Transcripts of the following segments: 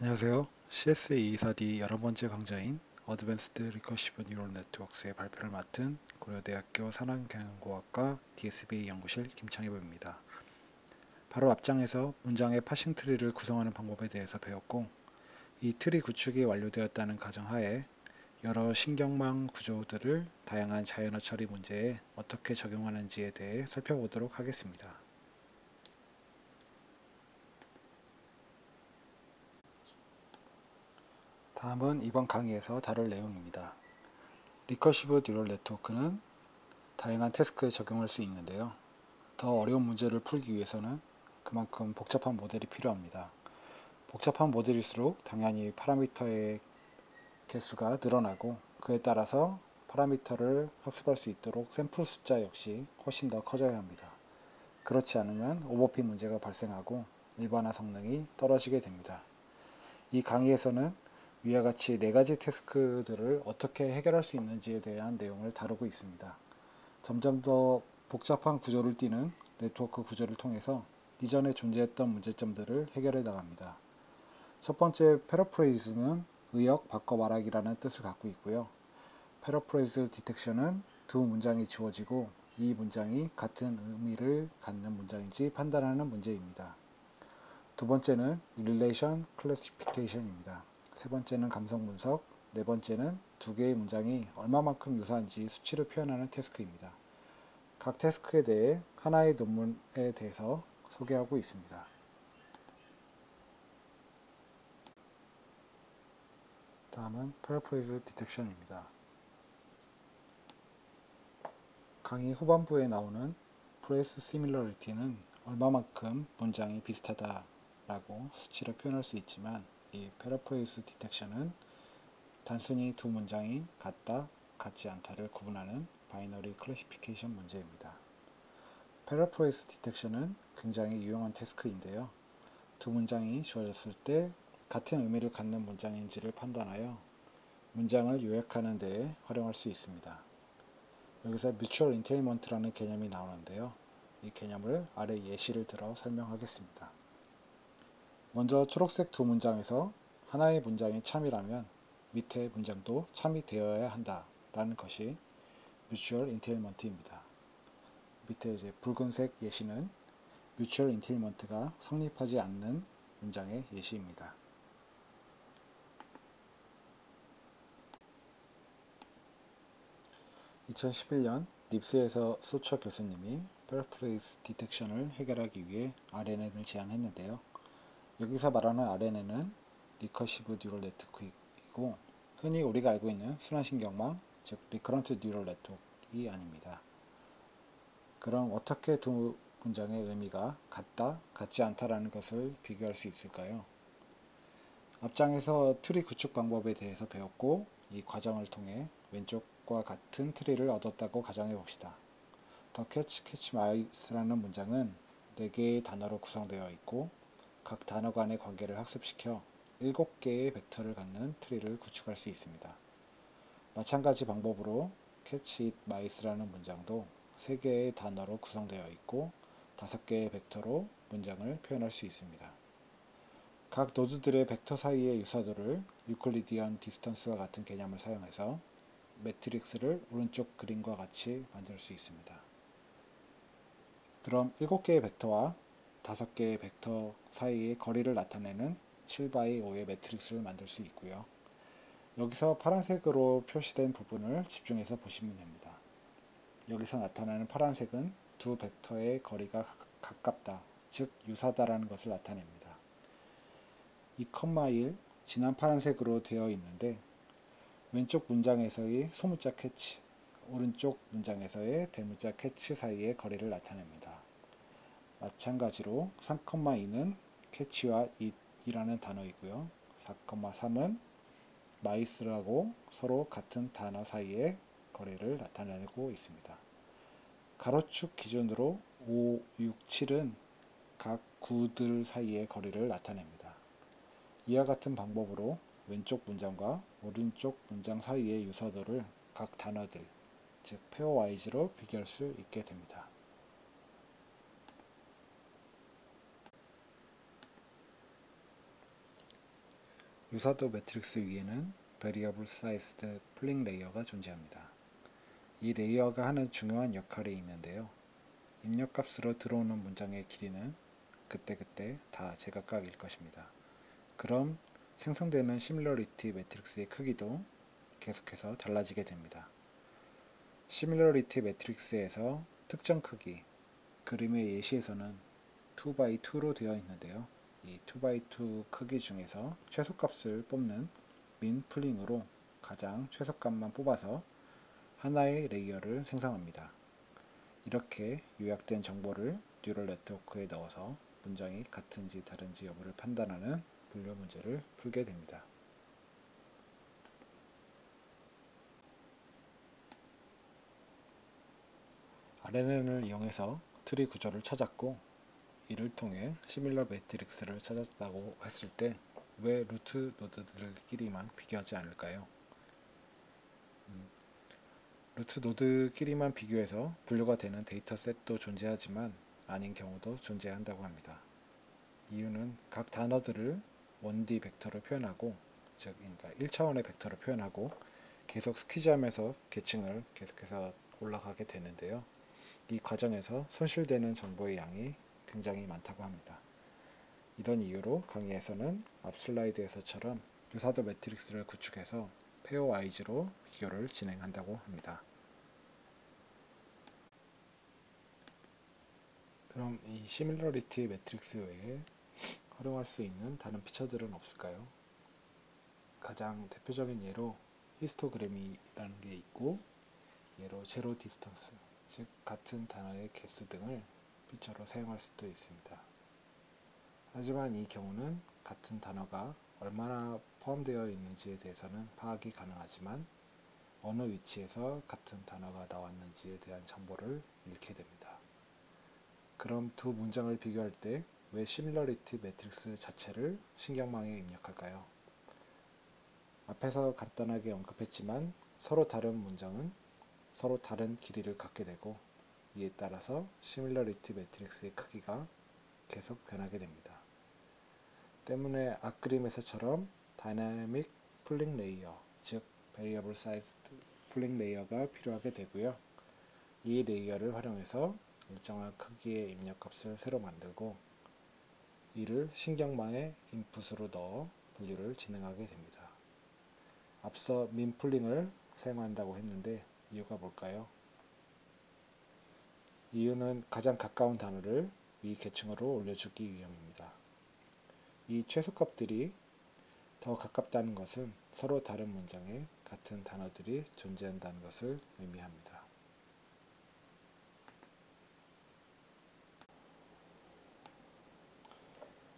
안녕하세요. CS224D 11번째 강좌인 어드밴스드 리커시브 뉴럴 네트워크스의 발표를 맡은 고려대학교 산업경영공학과 DSB 연구실 김창엽입니다. 바로 앞장에서 문장의 파싱 트리를 구성하는 방법에 대해서 배웠고, 이 트리 구축이 완료되었다는 가정하에 여러 신경망 구조들을 다양한 자연어 처리 문제에 어떻게 적용하는지에 대해 살펴보도록 하겠습니다. 다음은 이번 강의에서 다룰 내용입니다. 리커시브 뉴럴 네트워크는 다양한 태스크에 적용할 수 있는데요. 더 어려운 문제를 풀기 위해서는 그만큼 복잡한 모델이 필요합니다. 복잡한 모델일수록 당연히 파라미터의 개수가 늘어나고, 그에 따라서 파라미터를 학습할 수 있도록 샘플 숫자 역시 훨씬 더 커져야 합니다. 그렇지 않으면 오버핏 문제가 발생하고 일반화 성능이 떨어지게 됩니다. 이 강의에서는 위와 같이 4가지 태스크들을 어떻게 해결할 수 있는지에 대한 내용을 다루고 있습니다. 점점 더 복잡한 구조를 띠는 네트워크 구조를 통해서 이전에 존재했던 문제점들을 해결해 나갑니다. 첫 번째 패러프레이즈는 의역 바꿔 말하기라는 뜻을 갖고 있고요. 패러프레이즈 디텍션은 두 문장이 주어지고 이 문장이 같은 의미를 갖는 문장인지 판단하는 문제입니다. 두 번째는 릴레이션 클래시피케이션입니다. 세 번째는 감성 분석, 네 번째는 두 개의 문장이 얼마만큼 유사한지 수치로 표현하는 태스크입니다. 각 태스크에 대해 하나의 논문에 대해서 소개하고 있습니다. 다음은 Paraphrase Detection입니다. 강의 후반부에 나오는 Phrase Similarity는 얼마만큼 문장이 비슷하다라고 수치로 표현할 수 있지만, 이 Paraphrase Detection은 단순히 두 문장이 같다, 같지 않다를 구분하는 바이너리 클래시피케이션 문제입니다. Paraphrase Detection은 굉장히 유용한 태스크인데요. 두 문장이 주어졌을 때 같은 의미를 갖는 문장인지를 판단하여 문장을 요약하는 데에 활용할 수 있습니다. 여기서 Mutual Entailment라는 개념이 나오는데요. 이 개념을 아래 예시를 들어 설명하겠습니다. 먼저 초록색 두 문장에서 하나의 문장이 참이라면 밑에 문장도 참이 되어야 한다 라는 것이 Mutual Entailment입니다. 밑에 이제 붉은색 예시는 Mutual Entailment가 성립하지 않는 문장의 예시입니다. 2011년 닙스에서 소처 교수님이 Paraphrase Detection을 해결하기 위해 RNN을 제안했는데요. 여기서 말하는 RNN은 Recursive Neural Network이고, 흔히 우리가 알고 있는 순환신경망, 즉 Recurrent Neural Network이 아닙니다. 그럼 어떻게 두 문장의 의미가 같다, 같지 않다라는 것을 비교할 수 있을까요? 앞장에서 트리 구축 방법에 대해서 배웠고, 이 과정을 통해 왼쪽과 같은 트리를 얻었다고 가정해 봅시다. The catch mice라는 문장은 4개의 단어로 구성되어 있고, 각 단어 간의 관계를 학습시켜 7개의 벡터를 갖는 트리를 구축할 수 있습니다. 마찬가지 방법으로 catch it mice라는 문장도 3개의 단어로 구성되어 있고 5개의 벡터로 문장을 표현할 수 있습니다. 각 노드들의 벡터 사이의 유사도를 유클리디언 디스턴스와 같은 개념을 사용해서 매트릭스를 오른쪽 그림과 같이 만들 수 있습니다. 그럼 7개의 벡터와 5개의 벡터 사이의 거리를 나타내는 7×5의 매트릭스를 만들 수 있고요. 여기서 파란색으로 표시된 부분을 집중해서 보시면 됩니다. 여기서 나타나는 파란색은 두 벡터의 거리가 가깝다, 즉 유사다라는 것을 나타냅니다. 이 컴마 1, 진한 파란색으로 되어 있는데 왼쪽 문장에서의 소문자 캐치, 오른쪽 문장에서의 대문자 캐치 사이의 거리를 나타냅니다. 마찬가지로 3,2는 캐치와 it이라는 단어이고요. 4,3은 마이스라고 서로 같은 단어 사이의 거리를 나타내고 있습니다. 가로축 기준으로 5, 6, 7은 각 구들 사이의 거리를 나타냅니다. 이와 같은 방법으로 왼쪽 문장과 오른쪽 문장 사이의 유사도를 각 단어들, 즉 페어와이즈로 비교할 수 있게 됩니다. 유사도 매트릭스 위에는 Variable Sized Pooling 레이어가 존재합니다. 이 레이어가 하는 중요한 역할이 있는데요. 입력값으로 들어오는 문장의 길이는 그때그때 다 제각각일 것입니다. 그럼 생성되는 시밀러리티 매트릭스의 크기도 계속해서 달라지게 됩니다. 시밀러리티 매트릭스에서 특정 크기, 그림의 예시에서는 2x2로 되어 있는데요. 이 2x2 크기 중에서 최소값을 뽑는 민 풀링으로 가장 최소값만 뽑아서 하나의 레이어를 생성합니다. 이렇게 요약된 정보를 뉴럴 네트워크에 넣어서 문장이 같은지 다른지 여부를 판단하는 분류 문제를 풀게 됩니다. RNN을 이용해서 트리 구조를 찾았고 이를 통해 시밀러 매트릭스를 찾았다고 했을 때 왜 루트 노드들끼리만 비교하지 않을까요? 루트 노드끼리만 비교해서 분류가 되는 데이터셋도 존재하지만 아닌 경우도 존재한다고 합니다. 이유는 각 단어들을 1D 벡터로 표현하고 즉 그러니까 1차원의 벡터로 표현하고 계속 스퀴즈하면서 계층을 계속해서 올라가게 되는데요. 이 과정에서 손실되는 정보의 양이 굉장히 많다고 합니다. 이런 이유로 강의에서는 앞 슬라이드에서처럼 유사도 매트릭스를 구축해서 페어와이즈로 비교를 진행한다고 합니다. 그럼 이 시밀러리티 매트릭스 외에 활용할 수 있는 다른 피처들은 없을까요? 가장 대표적인 예로 히스토그램이라는 게 있고 예로 제로 디스턴스, 즉 같은 단어의 개수 등을 피처로 사용할 수도 있습니다. 하지만 이 경우는 같은 단어가 얼마나 포함되어 있는지에 대해서는 파악이 가능하지만 어느 위치에서 같은 단어가 나왔는지에 대한 정보를 잃게 됩니다. 그럼 두 문장을 비교할 때 왜 시밀러리티 매트릭스 자체를 신경망에 입력할까요? 앞에서 간단하게 언급했지만 서로 다른 문장은 서로 다른 길이를 갖게 되고 이에 따라서 시밀러리티 매트릭스의 크기가 계속 변하게 됩니다. 때문에 앞그림에서처럼 다이내믹 풀링 레이어, 즉 Variable Sized 풀링 레이어가 필요하게 되고요. 이 레이어를 활용해서 일정한 크기의 입력값을 새로 만들고 이를 신경망에 인풋으로 넣어 분류를 진행하게 됩니다. 앞서 민풀링을 사용한다고 했는데 이유가 뭘까요? 이유는 가장 가까운 단어를 위 계층으로 올려주기 위함입니다. 이 최소값들이 더 가깝다는 것은 서로 다른 문장에 같은 단어들이 존재한다는 것을 의미합니다.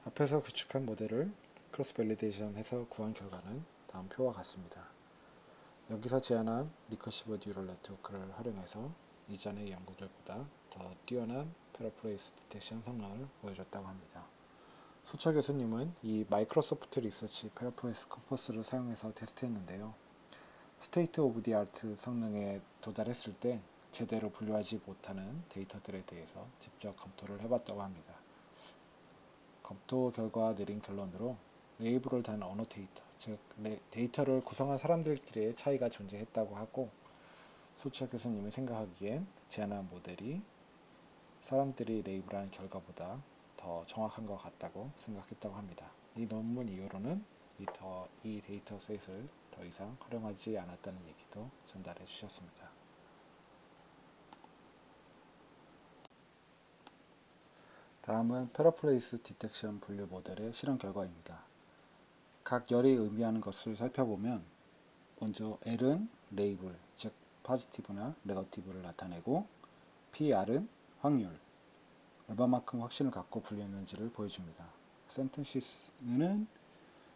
앞에서 구축한 모델을 크로스 밸리데이션 해서 구한 결과는 다음 표와 같습니다. 여기서 제안한 리커시브 뉴럴 네트워크를 활용해서 이전의 연구들보다 더 뛰어난 패러프레이스 디텍션 성능을 보여줬다고 합니다. 소차 교수님은 이 마이크로소프트 리서치 패러프레이스 컴퍼스를 사용해서 테스트했는데요. 스테이트 오브 디 아트 성능에 도달했을 때 제대로 분류하지 못하는 데이터들에 대해서 직접 검토를 해봤다고 합니다. 검토 결과 내린 결론으로 레이블을 단 어노테이터, 즉 데이터를 구성한 사람들끼리의 차이가 존재했다고 하고 소차 교수님이 생각하기엔 제안한 모델이 사람들이 레이블한 결과보다 더 정확한 것 같다고 생각했다고 합니다. 이 논문 이후로는 이 데이터셋을 더 이상 활용하지 않았다는 얘기도 전달해 주셨습니다. 다음은 패러프레이스 디텍션 분류 모델의 실험 결과입니다. 각 열이 의미하는 것을 살펴보면 먼저 L은 레이블, 즉 포지티브나 네거티브를 나타내고 PR은 확률, 얼마만큼 확신을 갖고 분류했는지를 보여줍니다. 센텐시스는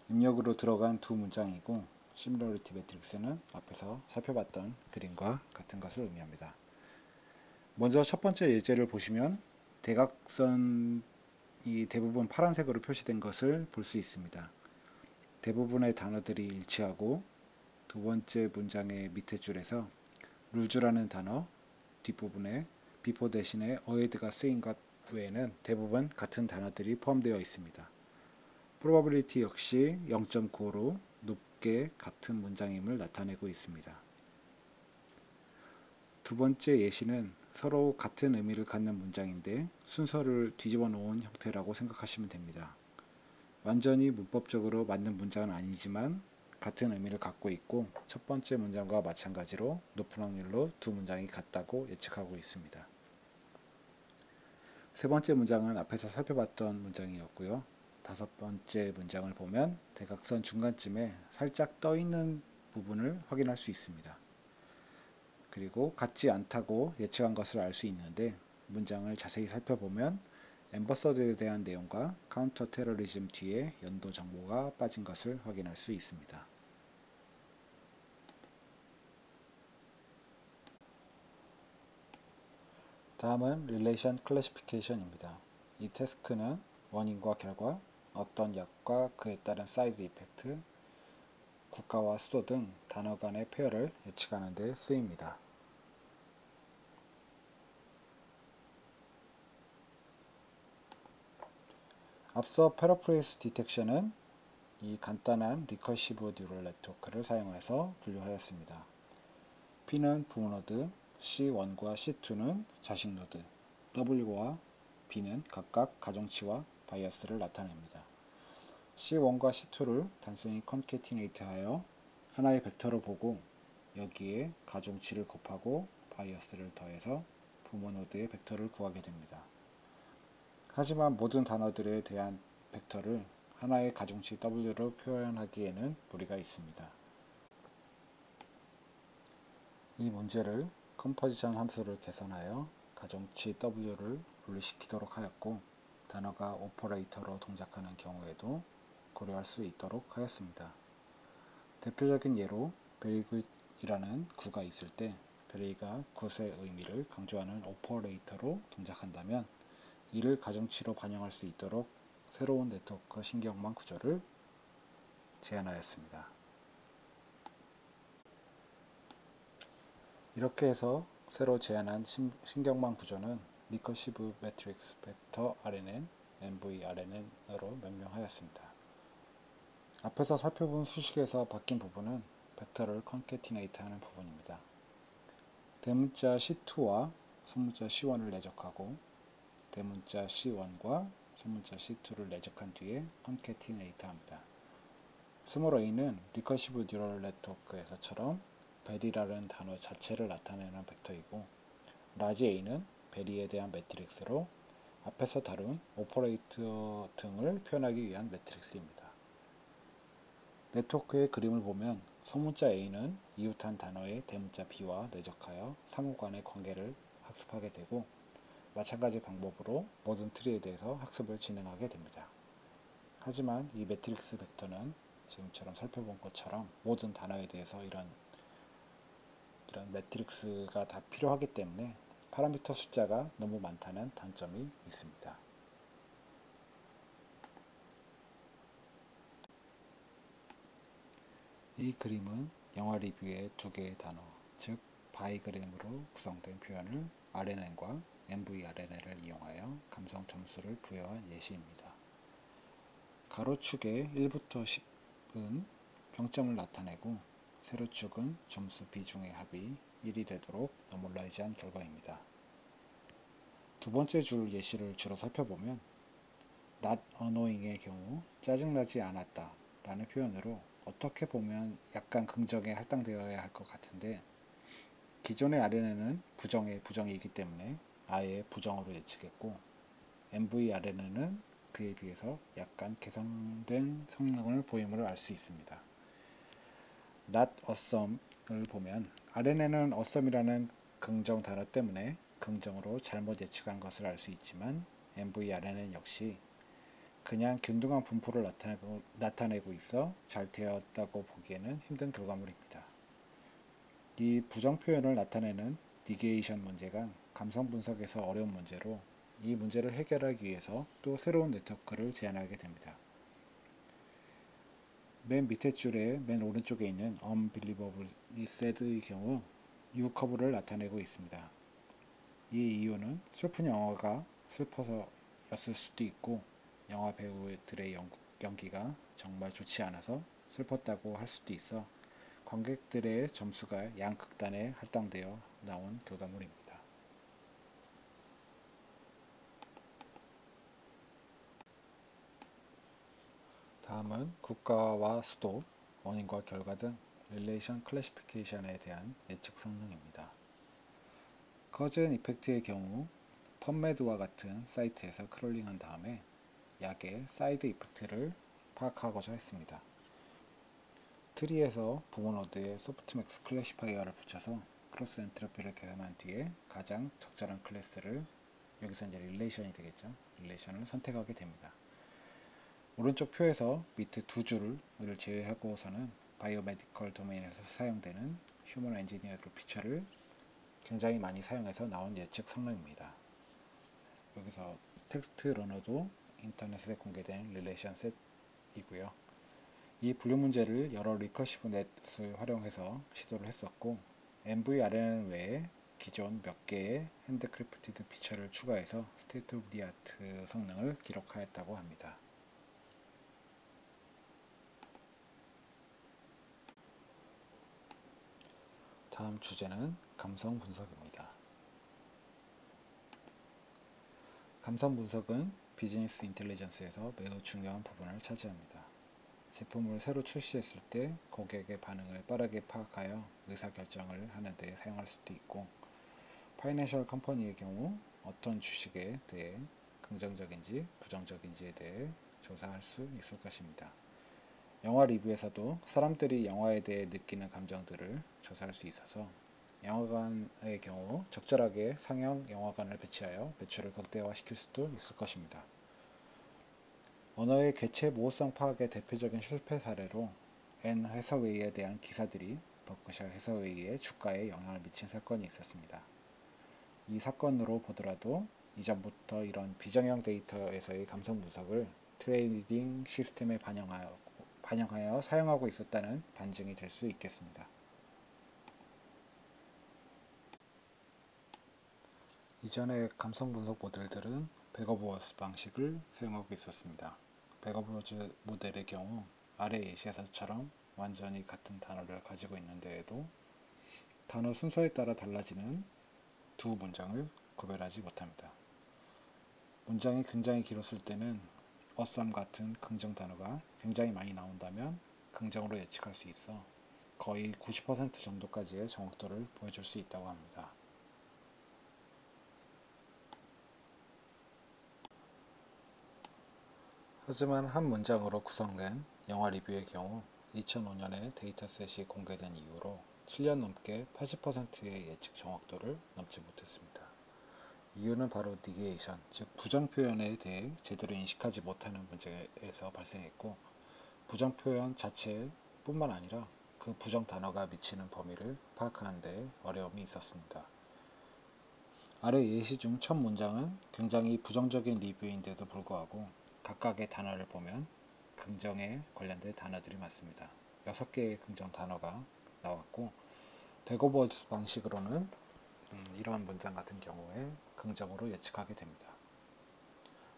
입력으로 들어간 두 문장이고 시밀러리티 매트릭스는 앞에서 살펴봤던 그림과 같은 것을 의미합니다. 먼저 첫 번째 예제를 보시면 대각선이 대부분 파란색으로 표시된 것을 볼 수 있습니다. 대부분의 단어들이 일치하고 두 번째 문장의 밑에 줄에서 룰즈라는 단어 뒷부분에 before 대신에 ahead가 쓰인 것 외에는 대부분 같은 단어들이 포함되어 있습니다. probability 역시 0.95로 높게 같은 문장임을 나타내고 있습니다. 두 번째 예시는 서로 같은 의미를 갖는 문장인데 순서를 뒤집어 놓은 형태라고 생각하시면 됩니다. 완전히 문법적으로 맞는 문장은 아니지만 같은 의미를 갖고 있고 첫 번째 문장과 마찬가지로 높은 확률로 두 문장이 같다고 예측하고 있습니다. 세 번째 문장은 앞에서 살펴봤던 문장이었고요. 다섯 번째 문장을 보면 대각선 중간쯤에 살짝 떠 있는 부분을 확인할 수 있습니다. 그리고 같지 않다고 예측한 것을 알 수 있는데 문장을 자세히 살펴보면 엠버서드에 대한 내용과 카운터 테러리즘 뒤에 연도 정보가 빠진 것을 확인할 수 있습니다. 다음은 릴레이션 클래시피케이션입니다. 이 태스크는 원인과 결과, 어떤 약과 그에 따른 사이드 이펙트, 국가와 수도 등 단어 간의 페어를 예측하는 데 쓰입니다. 앞서 패러프레이스 디텍션은 이 간단한 리커시브 뉴럴 네트워크를 사용해서 분류하였습니다. P는 부모 노드, C1과 C2는 자식 노드, W와 B는 각각 가중치와 바이어스를 나타냅니다. C1과 C2를 단순히 컨캐티네이트 하여 하나의 벡터로 보고 여기에 가중치를 곱하고 바이어스를 더해서 부모 노드의 벡터를 구하게 됩니다. 하지만 모든 단어들에 대한 벡터를 하나의 가중치 W로 표현하기에는 무리가 있습니다. 이 문제를 컴포지션 함수를 계산하여 가중치 W를 분리시키도록 하였고 단어가 오퍼레이터로 동작하는 경우에도 고려할 수 있도록 하였습니다. 대표적인 예로 very good이라는 구가 있을 때 very가 good의 의미를 강조하는 오퍼레이터로 동작한다면 이를 가중치로 반영할 수 있도록 새로운 네트워크 신경망 구조를 제안하였습니다. 이렇게 해서 새로 제안한 신경망 구조는 리커시브 매트릭스 벡터 RNN, MVRNN으로 명명하였습니다. 앞에서 살펴본 수식에서 바뀐 부분은 벡터를 컨캐티네이트 하는 부분입니다. 대문자 C2와 선문자 C1을 내적하고 대문자 C1과 선문자 C2를 내적한 뒤에 컨캐티네이트 합니다. 스몰 a는 리커시브 뉴럴 네트워크에서처럼 베리라는 단어 자체를 나타내는 벡터이고 라지 a는 베리에 대한 매트릭스로 앞에서 다룬 오퍼레이터 등을 표현하기 위한 매트릭스입니다. 네트워크의 그림을 보면 소문자 a는 이웃한 단어의 대문자 b와 내적하여 상호 간의 관계를 학습하게 되고 마찬가지 방법으로 모든 트리에 대해서 학습을 진행하게 됩니다. 하지만 이 매트릭스 벡터는 지금처럼 살펴본 것처럼 모든 단어에 대해서 이런 매트릭스가 다 필요하기 때문에 파라미터 숫자가 너무 많다는 단점이 있습니다. 이 그림은 영화 리뷰의 두 개의 단어, 즉 바이그램으로 구성된 표현을 RNN과 MVRNN을 이용하여 감성 점수를 부여한 예시입니다. 가로축의 1부터 10은 평점을 나타내고 세로축은 점수 비중의 합이 1이 되도록 노멀라이즈한 결과입니다. 두 번째 줄 예시를 주로 살펴보면 not annoying의 경우 짜증나지 않았다 라는 표현으로 어떻게 보면 약간 긍정에 할당되어야 할 것 같은데 기존의 RNN은 부정의 부정이기 때문에 아예 부정으로 예측했고 MVRNN은 그에 비해서 약간 개선된 성능을 보임을 알 수 있습니다. not awesome을 보면 RNN은 awesome이라는 긍정 단어 때문에 긍정으로 잘못 예측한 것을 알 수 있지만 MVRNN 역시 그냥 균등한 분포를 나타내고 있어 잘 되었다고 보기에는 힘든 결과물입니다. 이 부정 표현을 나타내는 니게이션 문제가 감성 분석에서 어려운 문제로 이 문제를 해결하기 위해서 또 새로운 네트워크를 제안하게 됩니다. 맨 밑에 줄의 맨 오른쪽에 있는 unbelievably sad의 경우 U 커브를 나타내고 있습니다. 이 이유는 슬픈 영화가 슬퍼서였을 수도 있고 영화 배우들의 연기가 정말 좋지 않아서 슬펐다고 할 수도 있어 관객들의 점수가 양극단에 할당되어 나온 결과물입니다. 다음은 국가와 수도, 원인과 결과 등 릴레이션 클래시피케이션에 대한 예측 성능입니다. 커즌 이펙트의 경우 펀메드와 같은 사이트에서 크롤링한 다음에 약의 사이드 이펙트를 파악하고자 했습니다. 트리에서 부모 노드에 소프트맥스 클래시파이어를 붙여서 크로스 엔트로피를 계산한 뒤에 가장 적절한 클래스를, 여기서 이제 릴레이션이 되겠죠. 릴레이션을 선택하게 됩니다. 오른쪽 표에서 밑에 두 줄을 제외하고서는 바이오메디컬 도메인에서 사용되는 휴먼 엔지니어드 피처를 굉장히 많이 사용해서 나온 예측 성능입니다. 여기서 텍스트 러너도 인터넷에 공개된 릴레이션 셋이고요. 이 분류 문제를 여러 리커시브 넷을 활용해서 시도를 했었고, MVRN 외에 기존 몇 개의 핸드크래프티드 피처를 추가해서 스테이트 오브 디 아트 성능을 기록하였다고 합니다. 다음 주제는 감성 분석입니다. 감성 분석은 비즈니스 인텔리전스에서 매우 중요한 부분을 차지합니다. 제품을 새로 출시했을 때 고객의 반응을 빠르게 파악하여 의사결정을 하는 데 사용할 수도 있고, 파이낸셜 컴퍼니의 경우 어떤 주식에 대해 긍정적인지 부정적인지에 대해 조사할 수 있을 것입니다. 영화 리뷰에서도 사람들이 영화에 대해 느끼는 감정들을 조사할 수 있어서 영화관의 경우 적절하게 상영 영화관을 배치하여 매출을 극대화시킬 수도 있을 것입니다. 언어의 개체 모호성 파악의 대표적인 실패 사례로 앤 해서웨이에 대한 기사들이 버크셔 해서웨이의 주가에 영향을 미친 사건이 있었습니다. 이 사건으로 보더라도 이전부터 이런 비정형 데이터에서의 감성 분석을 트레이딩 시스템에 반영하여 사용하고 있었다는 반증이 될 수 있겠습니다. 이전의 감성 분석 모델들은 백오버워스 방식을 사용하고 있었습니다. 백오버워즈 모델의 경우 아래 예시에서처럼 완전히 같은 단어를 가지고 있는데에도 단어 순서에 따라 달라지는 두 문장을 구별하지 못합니다. 문장이 굉장히 길었을 때는 awesome 같은 긍정 단어가 굉장히 많이 나온다면 긍정으로 예측할 수 있어 거의 90% 정도까지의 정확도를 보여줄 수 있다고 합니다. 하지만 한 문장으로 구성된 영화 리뷰의 경우 2005년에 데이터셋이 공개된 이후로 7년 넘게 80%의 예측 정확도를 넘지 못했습니다. 이유는 바로 니게이션, 즉 부정 표현에 대해 제대로 인식하지 못하는 문제에서 발생했고, 부정 표현 자체뿐만 아니라 그 부정 단어가 미치는 범위를 파악하는 데 어려움이 있었습니다. 아래 예시 중 첫 문장은 굉장히 부정적인 리뷰인데도 불구하고 각각의 단어를 보면 긍정에 관련된 단어들이 많습니다. 6개의 긍정 단어가 나왔고, 백오버워즈 방식으로는 이러한 문장 같은 경우에 긍정으로 예측하게 됩니다.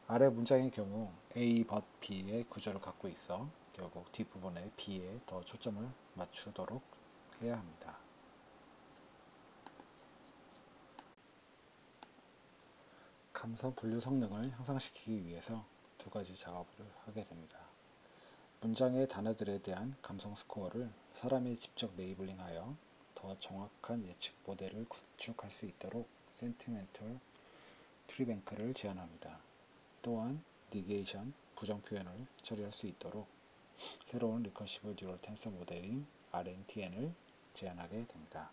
아래 문장의 경우 A, but B의 구조를 갖고 있어 결국 뒷부분에 B에 더 초점을 맞추도록 해야 합니다. 감성 분류 성능을 향상시키기 위해서 두 가지 작업을 하게 됩니다. 문장의 단어들에 대한 감성 스코어를 사람이 직접 레이블링하여 더 정확한 예측 모델을 구축할 수 있도록 센티멘털 트리뱅크를 제안합니다. 또한 니게이션, 부정 표현을 처리할 수 있도록 새로운 리커시브 뉴럴 텐서 모델인 RNTN을 제안하게 됩니다.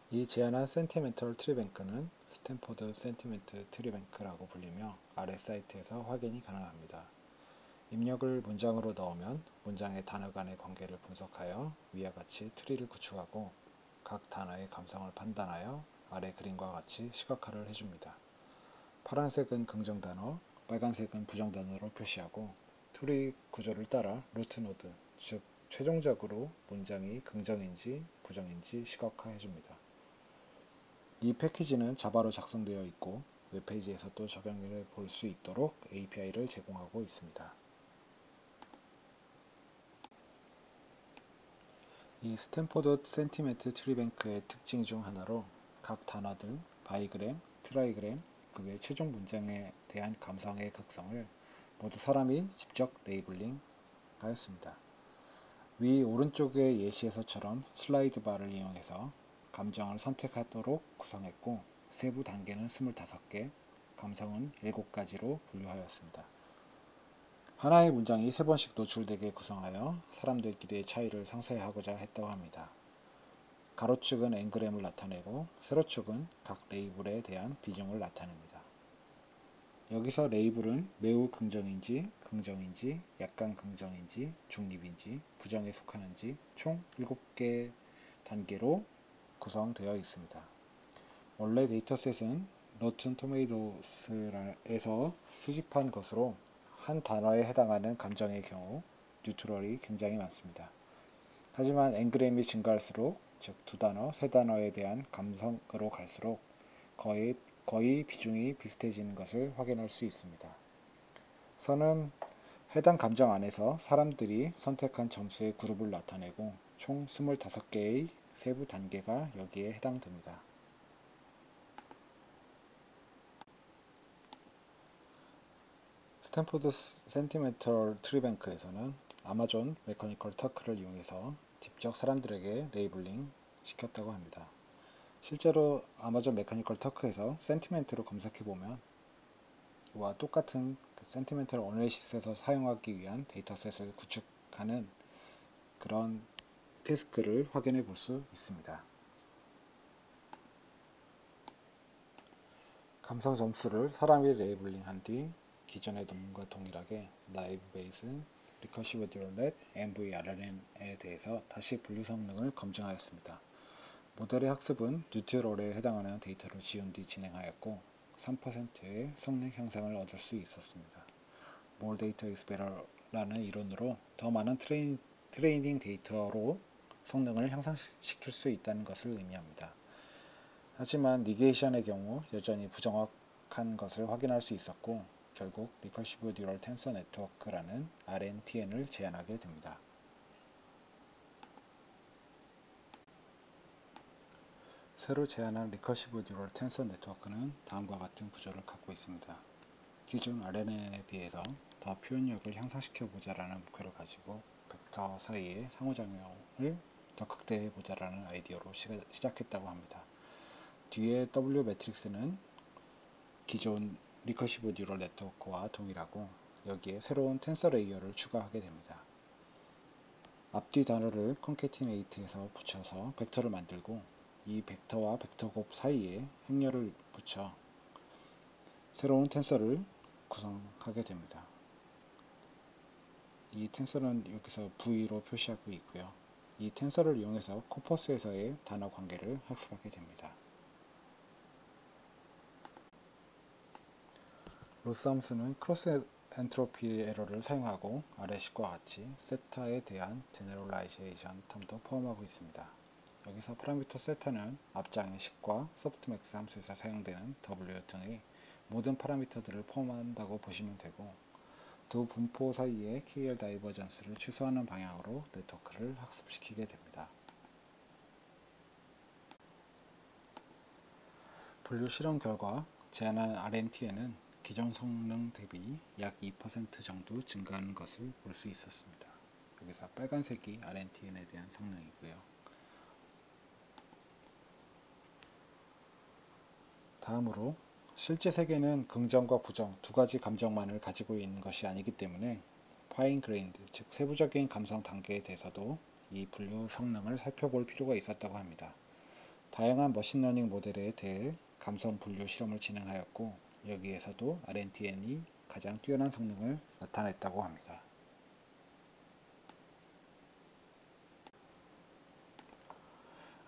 이 제안한 센티멘털 트리뱅크는 스탠포드 센티멘트 트리뱅크라고 불리며 아래 사이트에서 확인이 가능합니다. 입력을 문장으로 넣으면 문장의 단어 간의 관계를 분석하여 위와 같이 트리를 구축하고 각 단어의 감성을 판단하여 아래 그림과 같이 시각화를 해줍니다. 파란색은 긍정 단어, 빨간색은 부정 단어로 표시하고 트리 구조를 따라 루트 노드, 즉 최종적으로 문장이 긍정인지 부정인지 시각화해줍니다. 이 패키지는 자바로 작성되어 있고 웹페이지에서 또 적용해 볼 수 있도록 API를 제공하고 있습니다. 이 스탠포드 센티멘트 트리뱅크의 특징 중 하나로 각 단어들, 바이그램, 트라이그램, 그 외 최종 문장에 대한 감성의 극성을 모두 사람이 직접 레이블링 하였습니다. 위 오른쪽의 예시에서처럼 슬라이드 바를 이용해서 감정을 선택하도록 구성했고, 세부 단계는 25개, 감성은 7가지로 분류하였습니다. 하나의 문장이 3번씩 노출되게 구성하여 사람들끼리의 차이를 상쇄하고자 했다고 합니다. 가로축은 N그램을 나타내고 세로축은 각 레이블에 대한 비중을 나타냅니다. 여기서 레이블은 매우 긍정인지, 긍정인지, 약간 긍정인지, 중립인지, 부정에 속하는지 총 7개 단계로 구성되어 있습니다. 원래 데이터셋은 로튼 토메이토스에서 수집한 것으로 한 단어에 해당하는 감정의 경우 뉴트럴이 굉장히 많습니다. 하지만 N그램이 증가할수록, 즉 2단어, 3단어에 대한 감성으로 갈수록 거의 비중이 비슷해지는 것을 확인할 수 있습니다. 선은 해당 감정 안에서 사람들이 선택한 점수의 그룹을 나타내고 총 25개의 세부 단계가 여기에 해당됩니다. 스탠포드 센티멘털 트리뱅크에서는 아마존 메커니컬 터크를 이용해서 직접 사람들에게 레이블링 시켰다고 합니다. 실제로 아마존 메커니컬 터크에서 센티멘트로 검색해보면 이와 똑같은 센티멘털 어널리시스에서 사용하기 위한 데이터셋을 구축하는 그런 태스크를 확인해 볼 수 있습니다. 감성 점수를 사람이 레이블링한 뒤 기존의 논문과 동일하게 나이브 베이스, 리커시브 뉴럴넷, MVRN에 대해서 다시 분류 성능을 검증하였습니다. 모델의 학습은 뉴트럴에 해당하는 데이터를 지운 뒤 진행하였고 3%의 성능 향상을 얻을 수 있었습니다. More data is better라는 이론으로 더 많은 트레이닝 데이터로 성능을 향상시킬 수 있다는 것을 의미합니다. 하지만 니게이션의 경우 여전히 부정확한 것을 확인할 수 있었고 결국 리커시브 뉴럴 텐서 네트워크라는 RNTN을 제안하게 됩니다. 새로 제안한 리커시브 뉴럴 텐서 네트워크는 다음과 같은 구조를 갖고 있습니다. 기존 RNN에 비해서 더 표현력을 향상시켜보자라는 목표를 가지고 벡터 사이의 상호작용을 더 극대화해보자라는 아이디어로 시작했다고 합니다. 뒤에 W 매트릭스는 기존 리커시브 뉴럴 네트워크와 동일하고 여기에 새로운 텐서 레이어를 추가하게 됩니다. 앞뒤 단어를 컨캐티네이트해서 붙여서 벡터를 만들고 이 벡터와 벡터 곱 사이에 행렬을 붙여 새로운 텐서를 구성하게 됩니다. 이 텐서는 여기서 V로 표시하고 있고요. 이 텐서를 이용해서 코퍼스에서의 단어 관계를 학습하게 됩니다. 로스 함수는 크로스 엔트로피 에러를 사용하고 아래식과 같이 세타에 대한 제너럴라이제이션 텀도 포함하고 있습니다. 여기서 파라미터 세타는 앞장의 식과 소프트맥스 함수에서 사용되는 W 등의 모든 파라미터들을 포함한다고 보시면 되고 두 분포 사이의 KL 다이버전스를 최소화하는 방향으로 네트워크를 학습시키게 됩니다. 분류 실험 결과 제안한 RNTN은 기존 성능 대비 약 2% 정도 증가하는 것을 볼 수 있었습니다. 여기서 빨간색이 RNTN에 대한 성능이고요. 다음으로 실제 세계는 긍정과 부정 두 가지 감정만을 가지고 있는 것이 아니기 때문에 파인 그레인드, 즉 세부적인 감성 단계에 대해서도 이 분류 성능을 살펴볼 필요가 있었다고 합니다. 다양한 머신러닝 모델에 대해 감성 분류 실험을 진행하였고 여기에서도 RNTN이 가장 뛰어난 성능을 나타냈다고 합니다.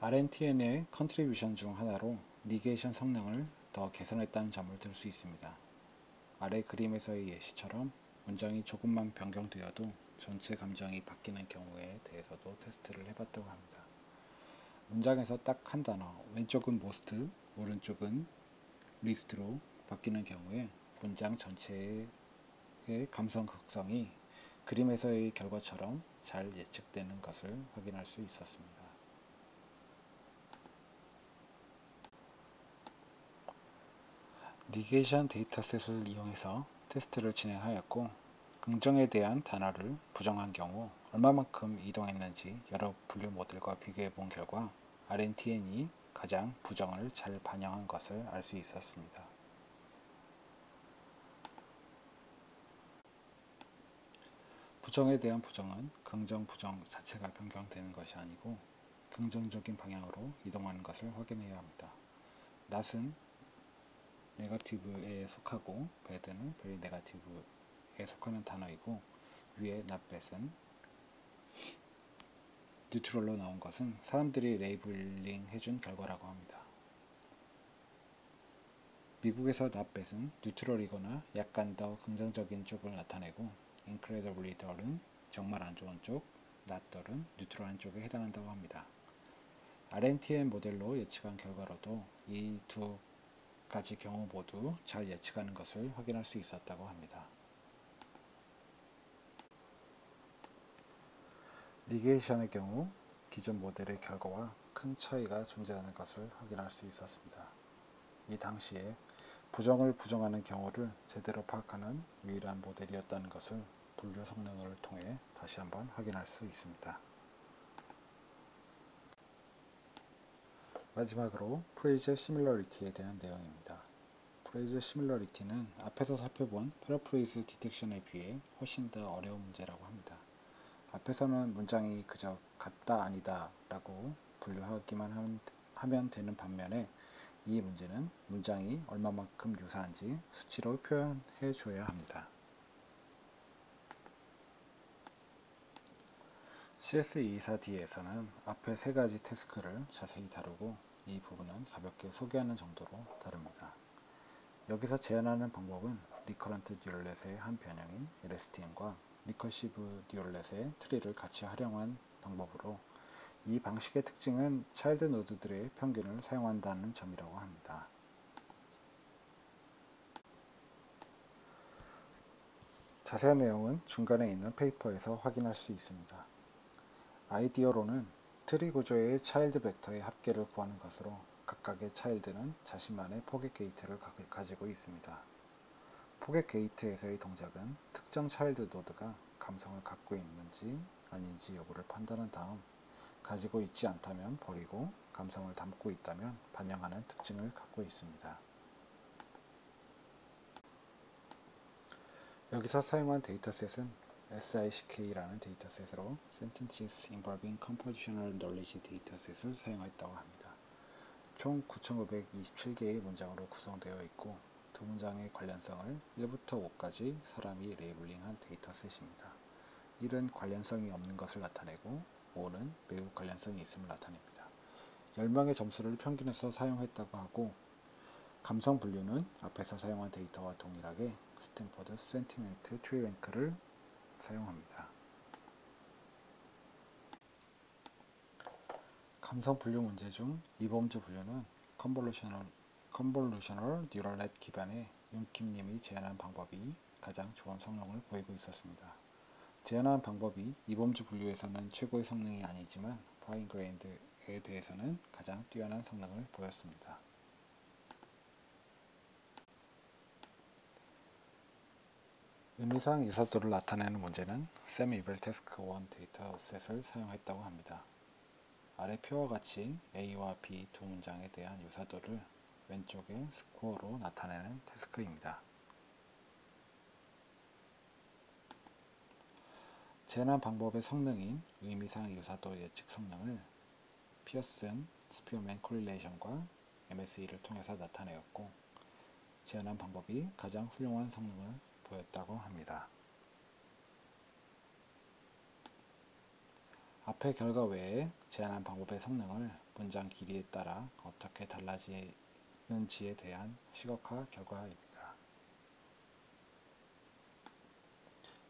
RNTN의 컨트리뷰션 중 하나로 니게이션 성능을 더 개선했다는 점을 들 수 있습니다. 아래 그림에서의 예시처럼 문장이 조금만 변경되어도 전체 감정이 바뀌는 경우에 대해서도 테스트를 해봤다고 합니다. 문장에서 딱 한 단어, 왼쪽은 most, 오른쪽은 least로 바뀌는 경우에 문장 전체의 감성 극성이 그림에서의 결과처럼 잘 예측되는 것을 확인할 수 있었습니다. 니게이션 데이터셋을 이용해서 테스트를 진행하였고, 긍정에 대한 단어를 부정한 경우 얼마만큼 이동했는지 여러 분류 모델과 비교해 본 결과 RNTN이 가장 부정을 잘 반영한 것을 알 수 있었습니다. 부정에 대한 부정은 긍정, 부정 자체가 변경되는 것이 아니고 긍정적인 방향으로 이동하는 것을 확인해야 합니다. not은 네거티브에 속하고 bad는 very negative에 속하는 단어이고, 위에 not bad은 뉴트럴로 나온 것은 사람들이 레이블링 해준 결과라고 합니다. 미국에서 not bad은 뉴트럴이거나 약간 더 긍정적인 쪽을 나타내고, incredibly dull은 정말 안 좋은 쪽, not dull은 뉴트럴한 쪽에 해당한다고 합니다. RNTN 모델로 예측한 결과로도 이 두 가지 경우 모두 잘 예측하는 것을 확인할 수 있었다고 합니다. 니게이션의 경우 기존 모델의 결과와 큰 차이가 존재하는 것을 확인할 수 있었습니다. 이 당시에 부정을 부정하는 경우를 제대로 파악하는 유일한 모델이었다는 것을 분류 성능을 통해 다시 한번 확인할 수 있습니다. 마지막으로 프레이즈 시밀러리티에 대한 내용입니다. 프레이즈 시밀러리티는 앞에서 살펴본 패러프레이즈 디텍션에 비해 훨씬 더 어려운 문제라고 합니다. 앞에서는 문장이 그저 같다 아니다 라고 분류하기만 하면 되는 반면에, 이 문제는 문장이 얼마만큼 유사한지 수치로 표현해 줘야 합니다. CS224D에서는 앞에 세 가지 태스크를 자세히 다루고 이 부분은 가볍게 소개하는 정도로 다룹니다. 여기서 제안하는 방법은 리커런트 뉴럴넷의 한 변형인 LSTM과 리커시브 뉴럴넷의 트리를 같이 활용한 방법으로, 이 방식의 특징은 차일드 노드들의 평균을 사용한다는 점이라고 합니다. 자세한 내용은 중간에 있는 페이퍼에서 확인할 수 있습니다. 아이디어로는 트리 구조의 차일드 벡터의 합계를 구하는 것으로 각각의 차일드는 자신만의 포겟 게이트를 가지고 있습니다. 포겟 게이트에서의 동작은 특정 차일드 노드가 감성을 갖고 있는지 아닌지 여부를 판단한 다음, 가지고 있지 않다면 버리고 감성을 담고 있다면 반영하는 특징을 갖고 있습니다. 여기서 사용한 데이터셋은 SICK라는 데이터셋으로 Sentences Involving Compositional Knowledge 데이터셋을 사용했다고 합니다. 총 9,527개의 문장으로 구성되어 있고, 두 문장의 관련성을 1부터 5까지 사람이 레이블링한 데이터셋입니다. 1은 관련성이 없는 것을 나타내고 5는 매우 관련성이 있음을 나타냅니다. 10명의 점수를 평균해서 사용했다고 하고, 감성 분류는 앞에서 사용한 데이터와 동일하게 스탠퍼드 센티멘트 트리랭크를 사용합니다. 감성 분류 문제 중 이범주 분류는 컨볼루셔널 뉴럴넷 기반의 윤킴님이 제안한 방법이 가장 좋은 성능을 보이고 있었습니다. 제안한 방법이 이범주 분류에서는 최고의 성능이 아니지만 파인그레인드에 대해서는 가장 뛰어난 성능을 보였습니다. 의미상 유사도를 나타내는 문제는 샘 이벨 태스크 1 데이터셋을 사용했다고 합니다. 아래 표와 같이 A와 B 두 문장에 대한 유사도를 왼쪽에 스코어로 나타내는 태스크입니다. 제안한 방법의 성능인 의미상 유사도 예측 성능을 피어슨, 스피어맨 코릴레이션과 MSE를 통해서 나타내었고, 제안한 방법이 가장 훌륭한 성능을 보였다고 합니다. 앞의 결과 외에 제안한 방법의 성능을 문장 길이에 따라 어떻게 달라지는지에 대한 시각화 결과입니다.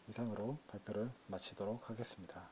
이상으로 발표를 마치도록 하겠습니다.